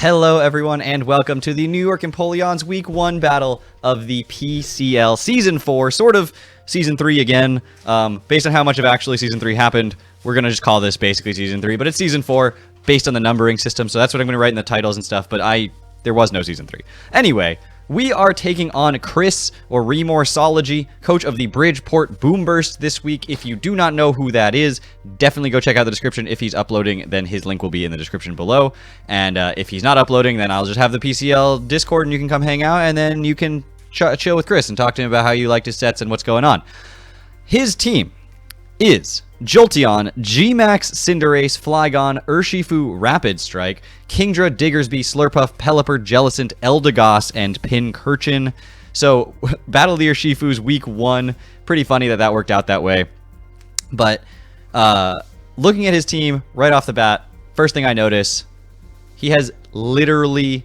Hello, everyone, and welcome to the New York Empoleon's Week 1 battle of the PCL Season 4, sort of Season 3 again. Based on how much of actually Season 3 happened, we're going to just call this basically Season 3, but it's Season 4 based on the numbering system, so that's what I'm going to write in the titles and stuff, but there was no Season 3. Anyway, we are taking on Chris, or Remorsology, coach of the Bridgeport Boombursts this week. If you do not know who that is, definitely go check out the description. If he's uploading, then his link will be in the description below. And if he's not uploading, then I'll just have the PCL Discord and you can come hang out, and then you can chill with Chris and talk to him about how you liked his sets and what's going on. His team is Jolteon, GMax, Cinderace, Flygon, Urshifu, Rapid Strike, Kingdra, Diggersby, Slurpuff, Pelipper, Jellicent, Eldegoss, and Pincurchin. So, Battle of the Urshifus Week 1. Pretty funny that worked out that way. But, looking at his team right off the bat, first thing I notice, he has literally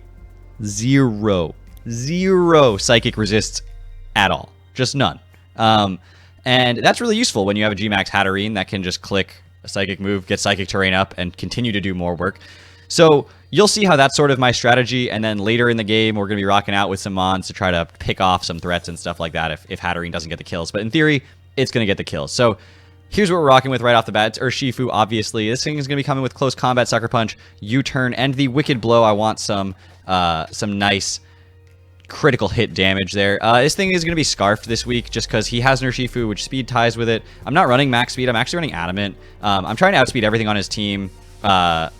zero Psychic Resists at all. Just none. And that's really useful when you have a GMax Hatterene that can just click a Psychic move, get Psychic Terrain up, and continue to do more work. So you'll see how that's sort of my strategy, and then later in the game, we're going to be rocking out with some Mons to try to pick off some threats and stuff like that if Hatterene doesn't get the kills. But in theory, it's going to get the kills. So here's what we're rocking with right off the bat. It's Urshifu, obviously. This thing is going to be coming with Close Combat, Sucker Punch, U-Turn, and the Wicked Blow. I want some nice critical hit damage there. This thing is going to be Scarfed this week just because he has an Urshifu, which speed ties with it. I'm not running max speed. I'm actually running Adamant. I'm trying to outspeed everything on his team that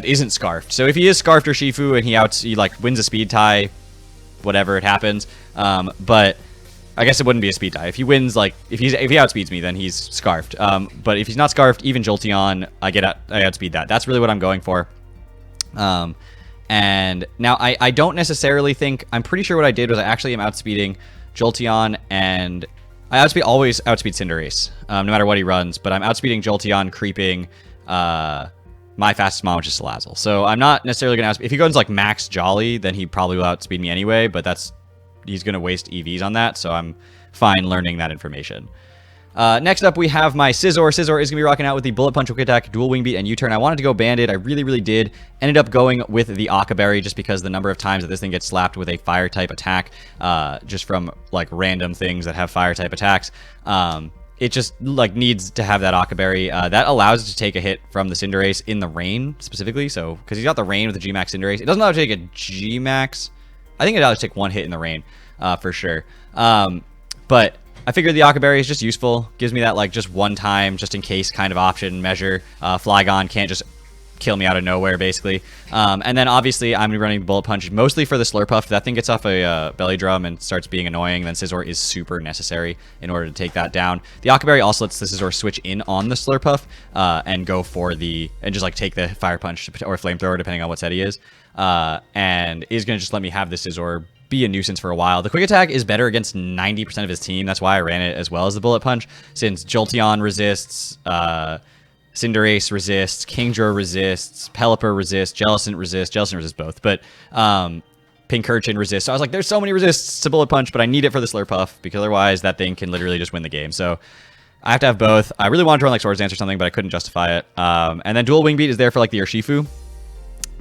isn't Scarfed. So if he is Scarfed Urshifu and he wins a speed tie, whatever, it happens. But I guess it wouldn't be a speed tie. If he wins, if he outspeeds me, then he's Scarfed. But if he's not Scarfed, even Jolteon, I outspeed that. That's really what I'm going for. And now I don't necessarily think, I'm pretty sure what I did was I actually am outspeeding Jolteon, and I always outspeed Cinderace, no matter what he runs, but I'm outspeeding Jolteon, creeping my fastest Mon, which is Salazzle. So I'm not necessarily going to outspeed. If he goes max Jolly, then he probably will outspeed me anyway, but he's going to waste EVs on that, so I'm fine learning that information. Next up, we have my Scizor. Scizor is going to be rocking out with the Bullet Punch, Quick Attack, Dual Wing Beat, and U-Turn. I wanted to go Banded. I really did. Ended up going with the Akaberry just because the number of times that this thing gets slapped with a Fire-type attack, just from, random things that have Fire-type attacks, it just, needs to have that Akaberry. That allows it to take a hit from the Cinderace in the rain, specifically, so, because he's got the rain with the GMax Cinderace. It doesn't allow it to take a GMax. I think it allows it to take one hit in the rain, for sure. But I figured the Akaberry is just useful. Gives me that, just one time, just in case kind of option measure. Flygon can't just kill me out of nowhere, basically. And then, obviously, I'm running Bullet Punch mostly for the Slurpuff. If that thing gets off a Belly Drum and starts being annoying, then Scizor is super necessary in order to take that down. The Akaberry also lets the Scizor switch in on the Slurpuff and go for and just, take the Fire Punch or Flamethrower, depending on what set he is. And is going to just let me have the Scizor be a nuisance for a while. The Quick Attack is better against 90% of his team. That's why I ran it as well as the Bullet Punch, since Jolteon resists, Cinderace resists, Kingdra resists, Pelipper resists, Jellicent resists both, but Pincurchin resists. So I was like, there's so many resists to Bullet Punch, but I need it for the Slurpuff, because otherwise that thing can literally just win the game. So I have to have both. I really wanted to run Swords Dance or something, but I couldn't justify it. And then Dual Wing Beat is there for the Urshifu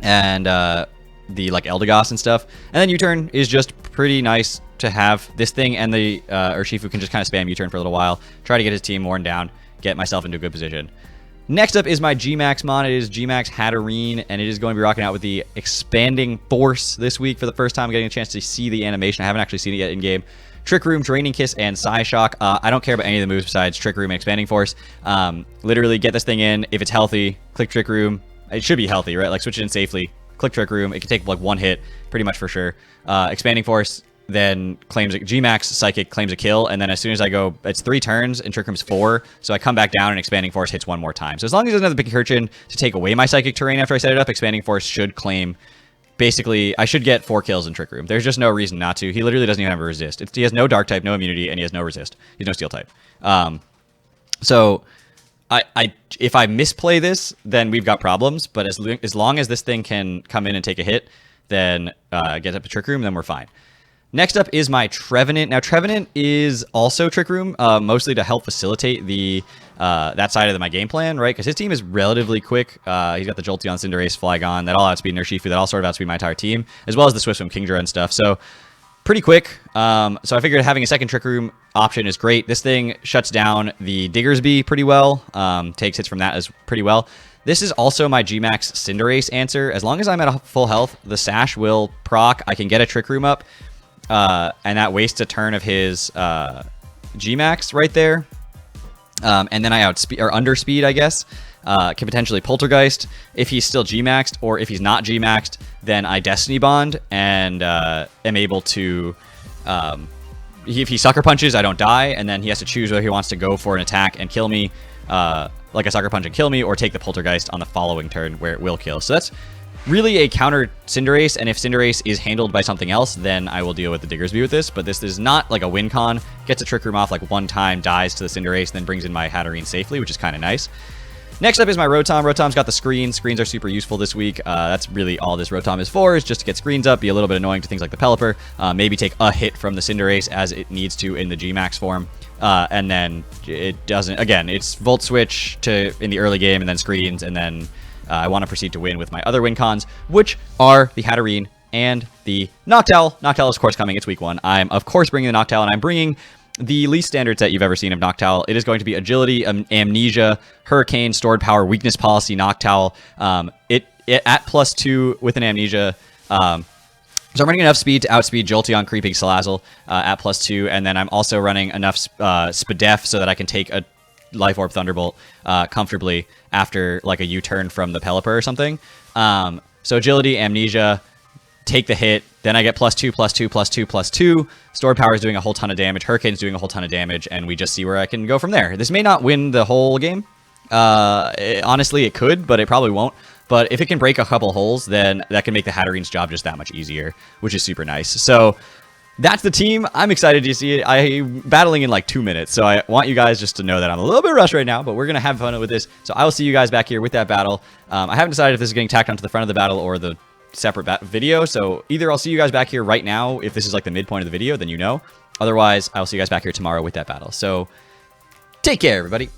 and the Eldegoss and stuff. And then U-Turn is just pretty nice to have. This thing and the Urshifu can just kind of spam U-Turn for a little while, try to get his team worn down, get myself into a good position. Next up is my GMax Mon. It is GMax Hatterene, and it is going to be rocking out with the Expanding Force this week for the first time. I'm getting a chance to see the animation. I haven't actually seen it yet in-game. Trick Room, Draining Kiss, and Psyshock. I don't care about any of the moves besides Trick Room and Expanding Force. Literally get this thing in. If it's healthy, click Trick Room. It should be healthy, right? Switch it in safely. Click Trick Room. It can take one hit, pretty much for sure. Expanding Force then claims GMax Psychic claims a kill, and then as soon as I go, it's 3 turns and Trick Room's 4, so I come back down and Expanding Force hits one more time. So as long as it doesn't have the Pincurchin to take away my Psychic Terrain after I set it up, Expanding Force should claim. Basically, I should get 4 kills in Trick Room. There's just no reason not to. He literally doesn't even have a resist. He has no Dark type, no immunity, and he has no resist. He's no Steel type. So if I misplay this, then we've got problems. But as long as this thing can come in and take a hit, then get up to Trick Room, then we're fine. Next up is my Trevenant. Now, Trevenant is also Trick Room, mostly to help facilitate the that side of my game plan, right? Because his team is relatively quick. He's got the Jolteon, Cinderace, Flygon, that all outspeed Urshifu, that all sort of outspeed my entire team, as well as the Swift Swim, Kingdra, and stuff. So, pretty quick. So I figured having a second Trick Room option is great. This thing shuts down the Diggersby pretty well, takes hits from that as pretty well. This is also my GMax Cinderace answer. As long as I'm at full health, the Sash will proc. I can get a Trick Room up. And that wastes a turn of his GMax right there. And then I underspeed, I guess. Can potentially Poltergeist if he's still G-maxed, or if he's not G-maxed, then I Destiny Bond and am able to... if he Sucker Punches, I don't die, and then he has to choose whether he wants to go for an attack and kill me, like a Sucker Punch and kill me, or take the Poltergeist on the following turn where it will kill. So that's really a counter Cinderace, and if Cinderace is handled by something else, then I will deal with the Diggersby with this, but this is not like a win con. Gets a Trick Room off like one time, dies to the Cinderace, then brings in my Hatterene safely, which is kind of nice. Next up is my Rotom. Rotom's got the screens. Screens are super useful this week. That's really all this Rotom is for, is just to get screens up, be a little bit annoying to things like the Pelipper, maybe take a hit from the Cinderace as it needs to in the G-Max form, and then it doesn't, again, it's Volt Switch to in the early game, and then screens, and then I want to proceed to win with my other win cons, which are the Hatterene and the Noctowl. Noctowl is, of course, coming. It's week 1. I'm, of course, bringing the Noctowl, and I'm bringing the least standard set you've ever seen of Noctowl. It is going to be Agility, Amnesia, Hurricane, Stored Power, Weakness Policy, Noctowl. It at +2 with an Amnesia. So I'm running enough speed to outspeed Jolteon, Creeping, Salazzle at +2, and then I'm also running enough Spadef so that I can take a Life Orb Thunderbolt comfortably after like a U-turn from the Pelipper or something. So Agility, Amnesia, take the hit, then I get +2, +2, +2, +2. Stored Power is doing a whole ton of damage, Hurricane's doing a whole ton of damage, and we just see where I can go from there. This may not win the whole game. Honestly, it could, but it probably won't. But if it can break a couple holes, then that can make the Hatterene's job just that much easier, which is super nice. So that's the team. I'm excited to see it. I'm battling in like 2 minutes, so I want you guys just to know that I'm a little bit rushed right now, but we're going to have fun with this. So I will see you guys back here with that battle. I haven't decided if this is getting tacked onto the front of the battle or the separate video, so either I'll see you guys back here right now. If this is like the midpoint of the video, then you know. Otherwise, I'll see you guys back here tomorrow with that battle. So take care, everybody.